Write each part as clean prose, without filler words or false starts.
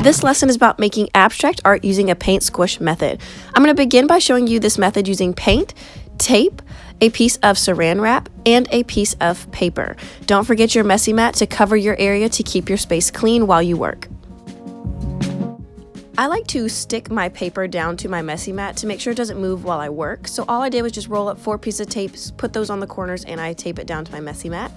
This lesson is about making abstract art using a paint squish method. I'm going to begin by showing you this method using paint, tape, a piece of saran wrap, and a piece of paper. Don't forget your messy mat to cover your area to keep your space clean while you work. I like to stick my paper down to my messy mat to make sure it doesn't move while I work. So all I did was just roll up 4 pieces of tape, put those on the corners, and I tape it down to my messy mat.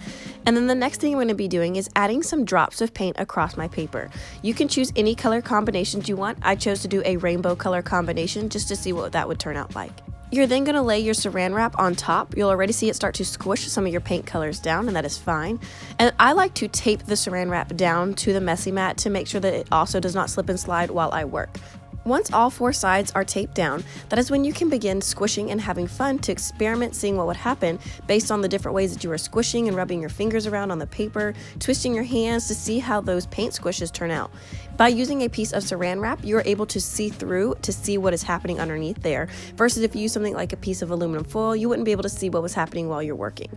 And then the next thing I'm going to be doing is adding some drops of paint across my paper. You can choose any color combinations you want. I chose to do a rainbow color combination just to see what that would turn out like. You're then going to lay your saran wrap on top. You'll already see it start to squish some of your paint colors down, and that is fine. And I like to tape the saran wrap down to the messy mat to make sure that it also does not slip and slide while I work. Once all 4 sides are taped down, that is when you can begin squishing and having fun to experiment seeing what would happen based on the different ways that you are squishing and rubbing your fingers around on the paper, twisting your hands to see how those paint squishes turn out. By using a piece of saran wrap, you are able to see through to see what is happening underneath there, versus if you use something like a piece of aluminum foil, you wouldn't be able to see what was happening while you're working.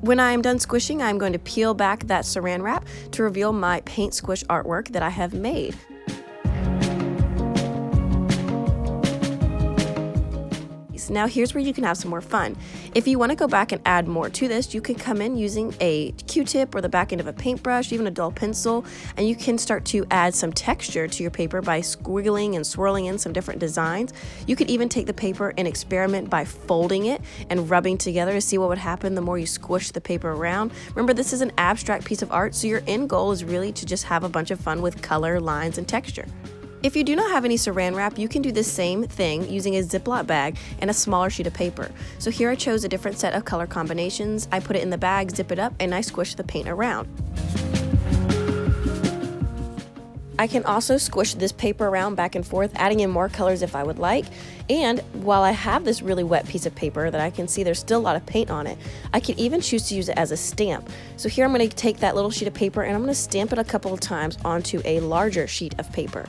When I am done squishing, I'm going to peel back that saran wrap to reveal my paint squish artwork that I have made. Now here's where you can have some more fun. If you want to go back and add more to this, you can come in using a Q-tip or the back end of a paintbrush, even a dull pencil, and you can start to add some texture to your paper by squiggling and swirling in some different designs. You could even take the paper and experiment by folding it and rubbing together to see what would happen the more you squish the paper around. Remember, this is an abstract piece of art, so your end goal is really to just have a bunch of fun with color, lines, and texture. If you do not have any saran wrap, you can do the same thing using a Ziploc bag and a smaller sheet of paper. So here I chose a different set of color combinations. I put it in the bag, zip it up, and I squish the paint around. I can also squish this paper around back and forth, adding in more colors if I would like. And while I have this really wet piece of paper that I can see there's still a lot of paint on it, I can even choose to use it as a stamp. So here I'm going to take that little sheet of paper and I'm going to stamp it a couple of times onto a larger sheet of paper.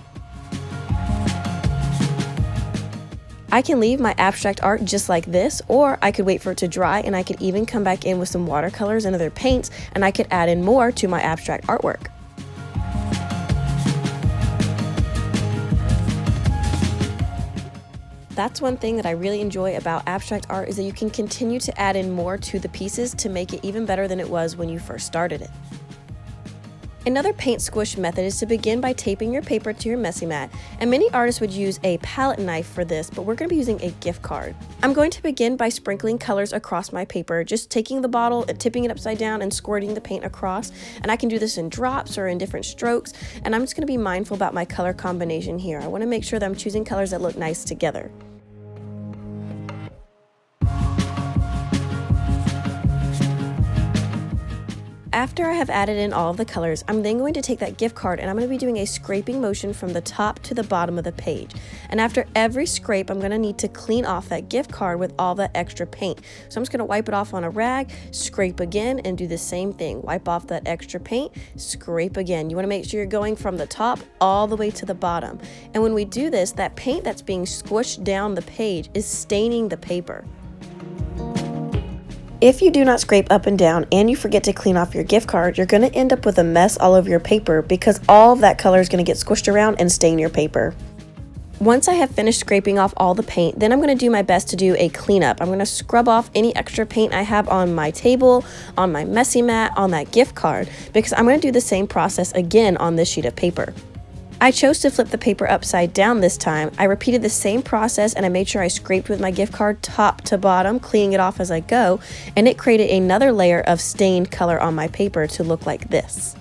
I can leave my abstract art just like this, or I could wait for it to dry and I could even come back in with some watercolors and other paints and I could add in more to my abstract artwork. That's one thing that I really enjoy about abstract art, is that you can continue to add in more to the pieces to make it even better than it was when you first started it. Another paint squish method is to begin by taping your paper to your messy mat, and many artists would use a palette knife for this, but we're going to be using a gift card. I'm going to begin by sprinkling colors across my paper, just taking the bottle and tipping it upside down and squirting the paint across, and I can do this in drops or in different strokes, and I'm just going to be mindful about my color combination here. I want to make sure that I'm choosing colors that look nice together. After I have added in all of the colors, I'm then going to take that gift card and I'm going to be doing a scraping motion from the top to the bottom of the page. And after every scrape, I'm going to need to clean off that gift card with all that extra paint. So I'm just going to wipe it off on a rag, scrape again, and do the same thing. Wipe off that extra paint, scrape again. You want to make sure you're going from the top all the way to the bottom. And when we do this, that paint that's being squished down the page is staining the paper. If you do not scrape up and down and you forget to clean off your gift card, you're going to end up with a mess all over your paper because all of that color is going to get squished around and stain your paper. Once I have finished scraping off all the paint, then I'm going to do my best to do a cleanup. I'm going to scrub off any extra paint I have on my table, on my messy mat, on that gift card, because I'm going to do the same process again on this sheet of paper. I chose to flip the paper upside down this time. I repeated the same process and I made sure I scraped with my gift card top to bottom, cleaning it off as I go, and it created another layer of stained color on my paper to look like this.